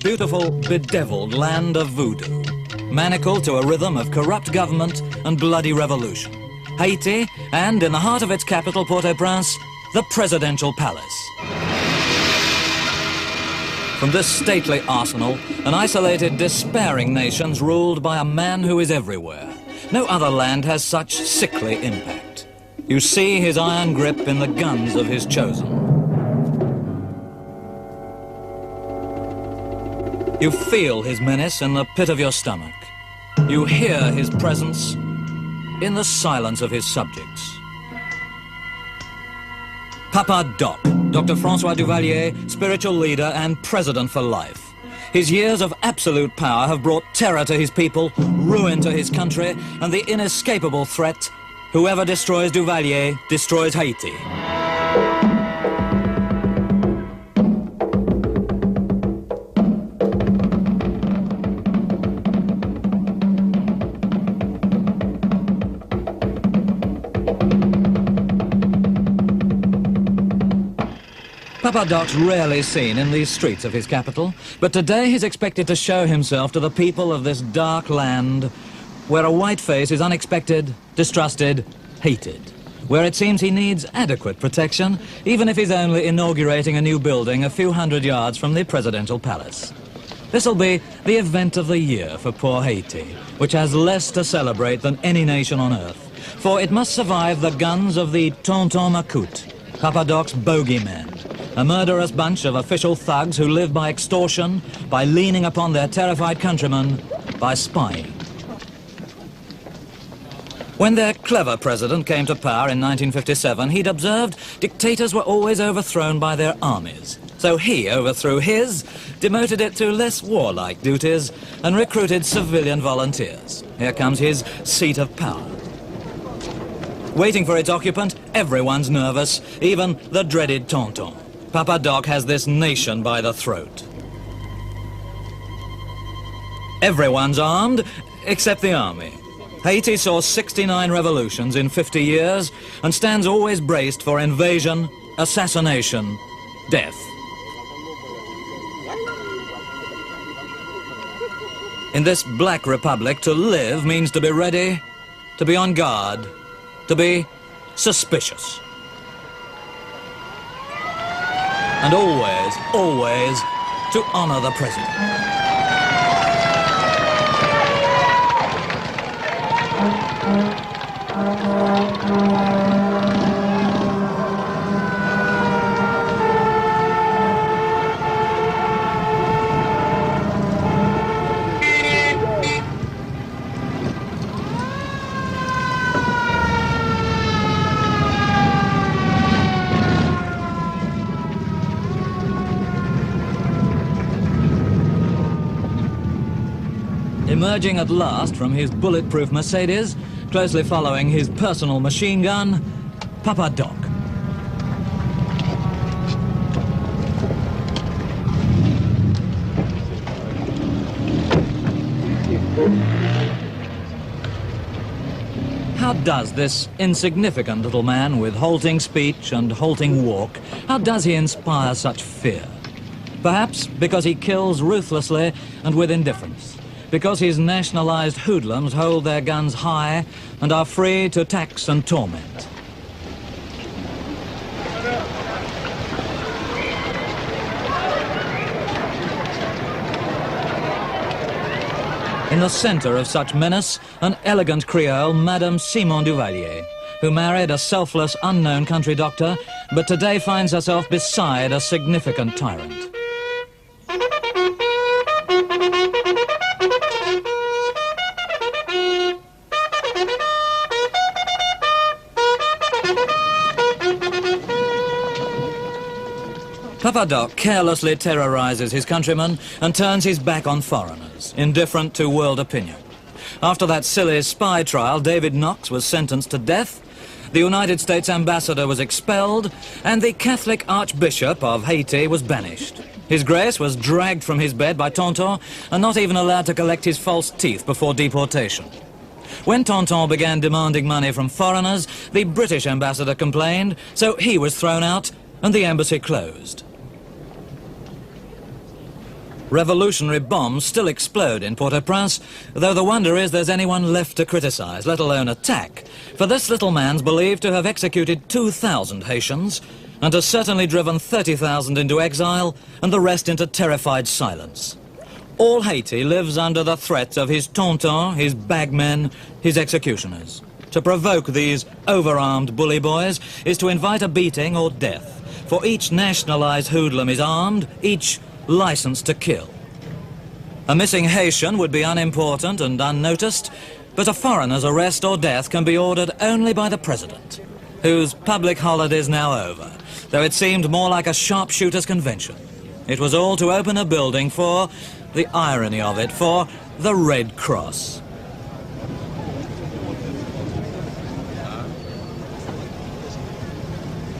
beautiful, bedeviled land of voodoo, manacled to a rhythm of corrupt government and bloody revolution. Haiti, and in the heart of its capital, Port-au-Prince, the presidential palace. From this stately arsenal, an isolated, despairing nation's ruled by a man who is everywhere. No other land has such sickly impact. You see his iron grip in the guns of his chosen. You feel his menace in the pit of your stomach. You hear his presence in the silence of his subjects. Papa Doc, Dr. Francois Duvalier, spiritual leader and president for life. His years of absolute power have brought terror to his people, ruin to his country, and the inescapable threat: whoever destroys Duvalier destroys Haiti. Papa Doc's rarely seen in these streets of his capital, but today he's expected to show himself to the people of this dark land where a white face is unexpected, distrusted, hated, where it seems he needs adequate protection, even if he's only inaugurating a new building a few hundred yards from the presidential palace. This'll be the event of the year for poor Haiti, which has less to celebrate than any nation on earth, for it must survive the guns of the Tonton Macoute, Papa Doc's bogeymen, a murderous bunch of official thugs who live by extortion, by leaning upon their terrified countrymen, by spying. When their clever president came to power in 1957, he'd observed dictators were always overthrown by their armies. So he overthrew his, demoted it to less warlike duties, and recruited civilian volunteers. Here comes his seat of power. Waiting for its occupant, everyone's nervous, even the dreaded Tonton. Papa Doc has this nation by the throat. Everyone's armed, except the army. Haiti saw 69 revolutions in 50 years and stands always braced for invasion, assassination, death. In this black republic, to live means to be ready, to be on guard, to be suspicious. And always, always to honor the president. Emerging at last from his bulletproof Mercedes, closely following his personal machine gun, Papa Doc. How does this insignificant little man with halting speech and halting walk, how does he inspire such fear? Perhaps because he kills ruthlessly and with indifference. Because his nationalized hoodlums hold their guns high and are free to tax and torment. In the center of such menace, an elegant Creole, Madame Simon Duvalier, who married a selfless, unknown country doctor, but today finds herself beside a significant tyrant. Papa Doc carelessly terrorizes his countrymen and turns his back on foreigners, indifferent to world opinion. After that silly spy trial, David Knox was sentenced to death, the United States ambassador was expelled, and the Catholic Archbishop of Haiti was banished. His Grace was dragged from his bed by Tonton and not even allowed to collect his false teeth before deportation. When Tonton began demanding money from foreigners, the British ambassador complained, so he was thrown out and the embassy closed. Revolutionary bombs still explode in Port-au-Prince, though the wonder is there's anyone left to criticize, let alone attack. For this little man's believed to have executed 2,000 Haitians and has certainly driven 30,000 into exile and the rest into terrified silence. All Haiti lives under the threat of his tontons, his bagmen, his executioners. To provoke these overarmed bully boys is to invite a beating or death. For each nationalized hoodlum is armed, each licensed to kill. A missing Haitian would be unimportant and unnoticed, but a foreigner's arrest or death can be ordered only by the president, whose public holiday is now over, though it seemed more like a sharpshooter's convention. It was all to open a building for, the irony of it, for the Red Cross.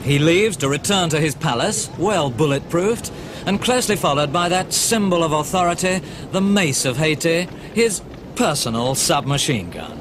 He leaves to return to his palace, well bulletproofed, and closely followed by that symbol of authority, the mace of Haiti, his personal submachine gun.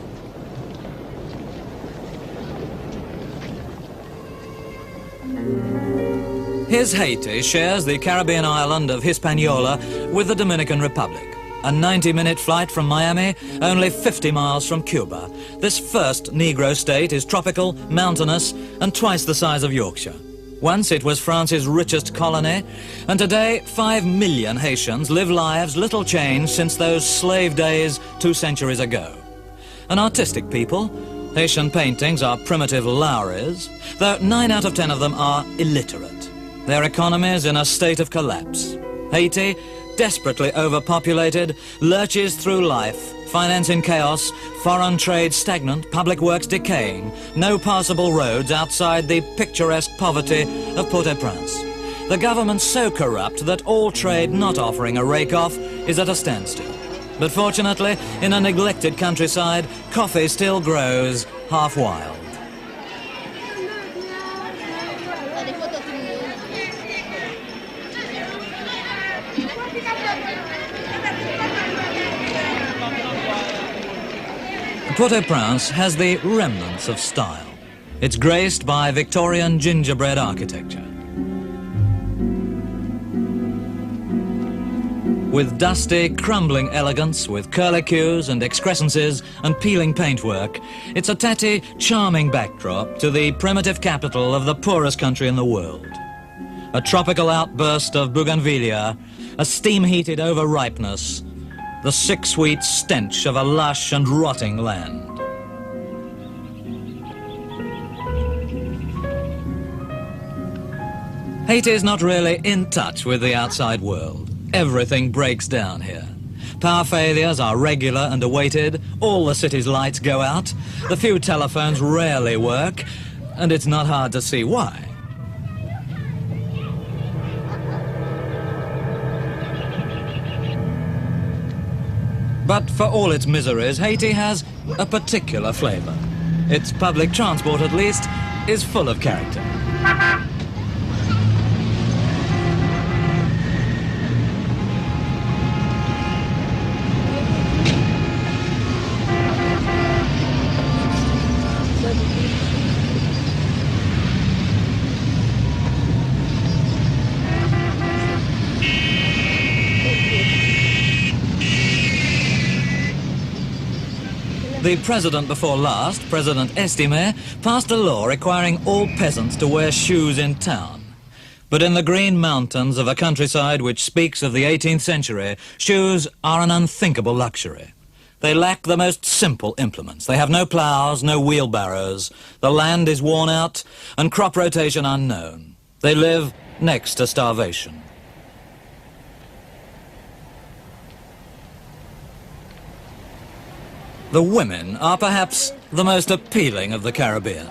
His Haiti shares the Caribbean island of Hispaniola with the Dominican Republic. A 90-minute flight from Miami, only 50 miles from Cuba. This first Negro state is tropical, mountainous, and twice the size of Yorkshire. Once it was France's richest colony, and today 5 million Haitians live lives little changed since those slave days 2 centuries ago. An artistic people, Haitian paintings are primitive Lowries, though 9 out of 10 of them are illiterate. Their economy is in a state of collapse. Haiti, desperately overpopulated, lurches through life, finance in chaos, foreign trade stagnant, public works decaying, no passable roads outside the picturesque poverty of Port-au-Prince. The government's so corrupt that all trade not offering a rake-off is at a standstill. But fortunately, in a neglected countryside, coffee still grows half wild. Port-au-Prince has the remnants of style. It's graced by Victorian gingerbread architecture. With dusty, crumbling elegance, with curlicues and excrescences and peeling paintwork, it's a tatty, charming backdrop to the primitive capital of the poorest country in the world. A tropical outburst of bougainvillea, a steam-heated overripeness, the sick, sweet stench of a lush and rotting land. Haiti is not really in touch with the outside world. Everything breaks down here. Power failures are regular and awaited, all the city's lights go out, the few telephones rarely work, and it's not hard to see why. But for all its miseries, Haiti has a particular flavor. Its public transport, at least, is full of character. The president before last, President Estime, passed a law requiring all peasants to wear shoes in town. But in the green mountains of a countryside which speaks of the 18th century, shoes are an unthinkable luxury. They lack the most simple implements. They have no plows, no wheelbarrows. The land is worn out and crop rotation unknown. They live next to starvation. The women are perhaps the most appealing of the Caribbean.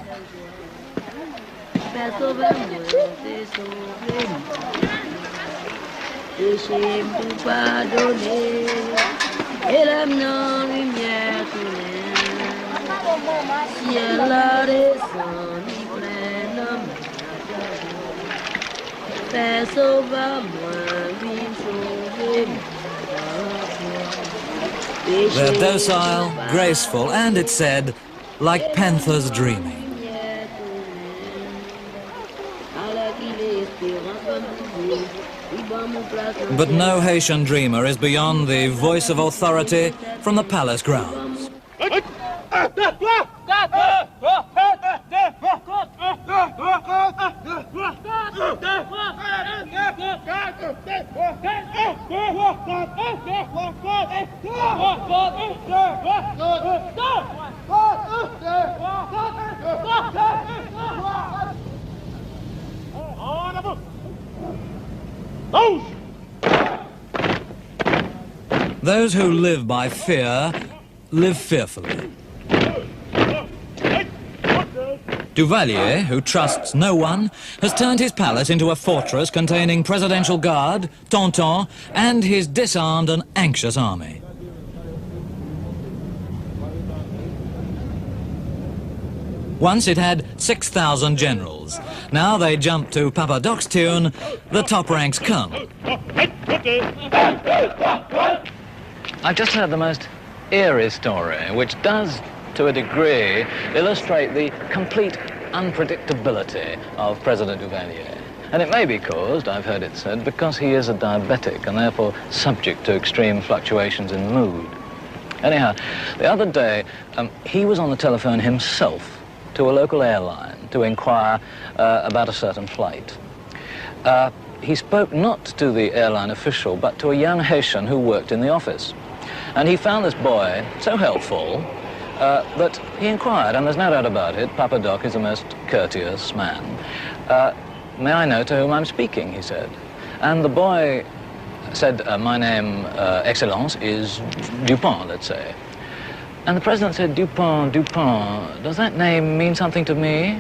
They're docile, graceful, and, it's said, like panthers dreaming. But no Haitian dreamer is beyond the voice of authority from the palace grounds. Those who live by fear live fearfully. Duvalier, who trusts no one, has turned his palace into a fortress containing presidential guard, Tonton, and his disarmed and anxious army. Once it had 6,000 generals. Now they jump to Papa Doc's tune, the top ranks come. I've just heard the most eerie story, which does, to a degree, illustrate the complete unpredictability of President Duvalier. And it may be caused, I've heard it said, because he is a diabetic and therefore subject to extreme fluctuations in mood. Anyhow, the other day, he was on the telephone himself to a local airline to inquire about a certain flight. He spoke not to the airline official, but to a young Haitian who worked in the office. And he found this boy so helpful that he inquired, and there's no doubt about it, Papa Doc is a most courteous man. May I know to whom I'm speaking, he said. And the boy said, my name, Excellence, is Dupont, let's say. And the president said, Dupont, does that name mean something to me?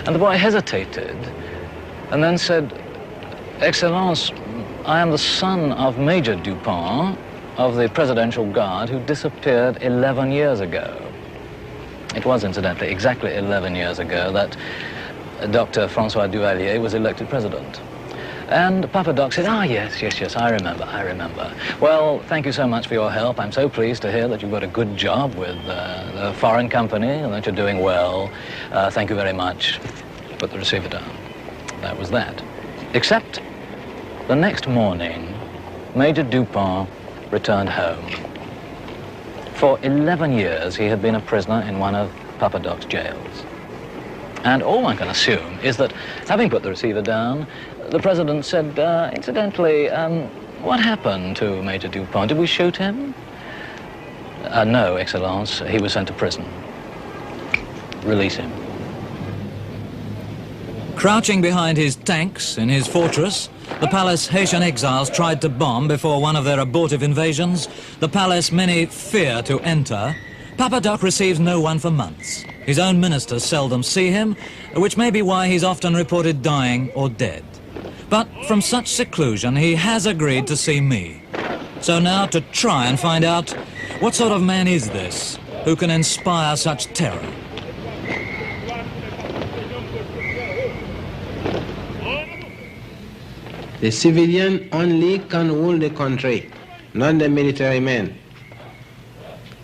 And the boy hesitated and then said, Excellence, I am the son of Major Dupont of the Presidential Guard who disappeared 11 years ago. It was, incidentally, exactly 11 years ago that Dr. Francois Duvalier was elected president. And Papa Doc said, yes, I remember. Well, thank you so much for your help. I'm so pleased to hear that you've got a good job with the foreign company and that you're doing well. Thank you very much. Put the receiver down. That was that. Except the next morning, Major Dupont returned home. For 11 years, he had been a prisoner in one of Papa Doc's jails. And all one can assume is that, having put the receiver down, the president said, incidentally, what happened to Major Dupont? Did we shoot him? No, Excellence. He was sent to prison. Release him. Crouching behind his tanks in his fortress, the palace Haitian exiles tried to bomb before one of their abortive invasions, the palace many fear to enter. Papa Doc receives no one for months. His own ministers seldom see him, which may be why he's often reported dying or dead. But from such seclusion, he has agreed to see me. So now to try and find out, what sort of man is this who can inspire such terror? The civilian only can rule the country, not the military man.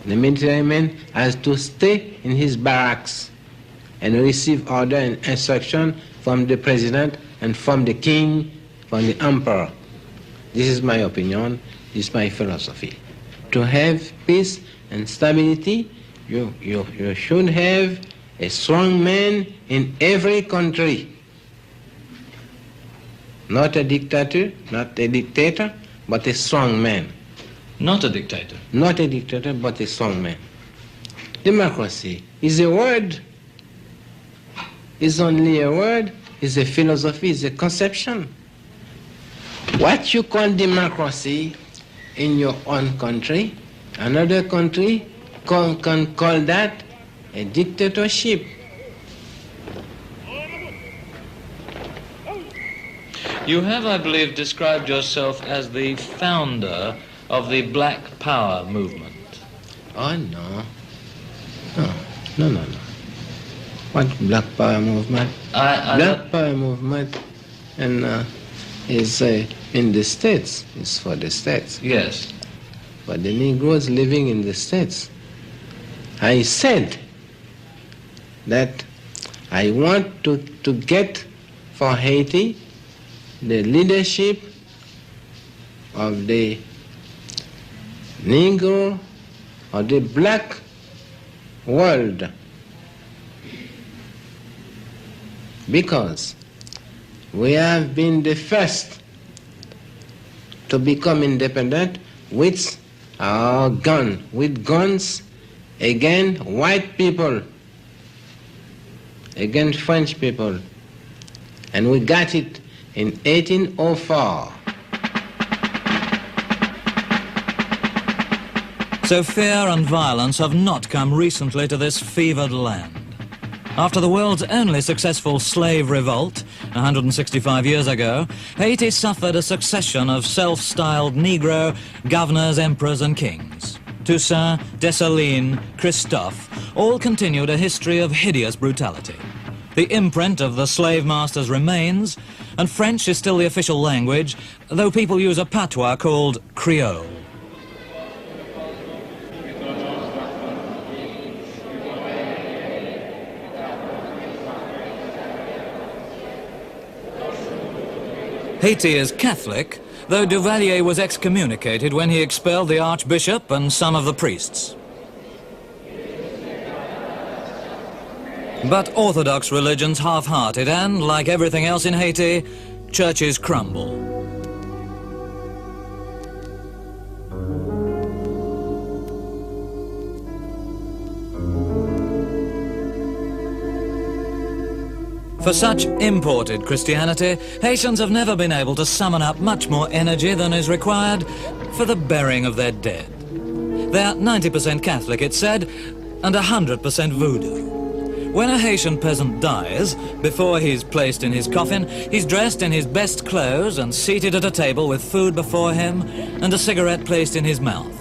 The military man has to stay in his barracks and receive order and instruction from the president and from the king, from the emperor. This is my opinion, this is my philosophy. To have peace and stability, you should have a strong man in every country. Not a dictator, but a strong man. Not a dictator. Not a dictator, but a strong man. Democracy is a word. It's only a word. It's a philosophy. It's a conception. What you call democracy in your own country, another country can call that a dictatorship. You have, I believe, described yourself as the founder of the Black Power movement. Oh, no. No. What Black Power movement? Black Power movement is in the States. It's for the States. Yes. For the Negroes living in the States. I said that I want to get for Haiti, the leadership of the Negro or the black world, because we have been the first to become independent with our with guns against white people, against French people, and we got it in 1804. So fear and violence have not come recently to this fevered land. After the world's only successful slave revolt, 165 years ago, Haiti suffered a succession of self-styled Negro governors, emperors and kings. Toussaint, Dessalines, Christophe all continued a history of hideous brutality. The imprint of the slave masters remains, and French is still the official language, though people use a patois called Creole. Haiti is Catholic, though Duvalier was excommunicated when he expelled the archbishop and some of the priests. But Orthodox religion's half-hearted and, like everything else in Haiti, churches crumble. For such imported Christianity, Haitians have never been able to summon up much more energy than is required for the burying of their dead. They're 90% Catholic, it's said, and 100% voodoo. When a Haitian peasant dies, before he's placed in his coffin, he's dressed in his best clothes and seated at a table with food before him and a cigarette placed in his mouth.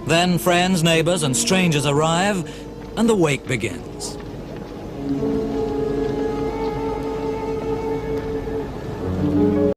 Then friends, neighbors and strangers arrive and the wake begins.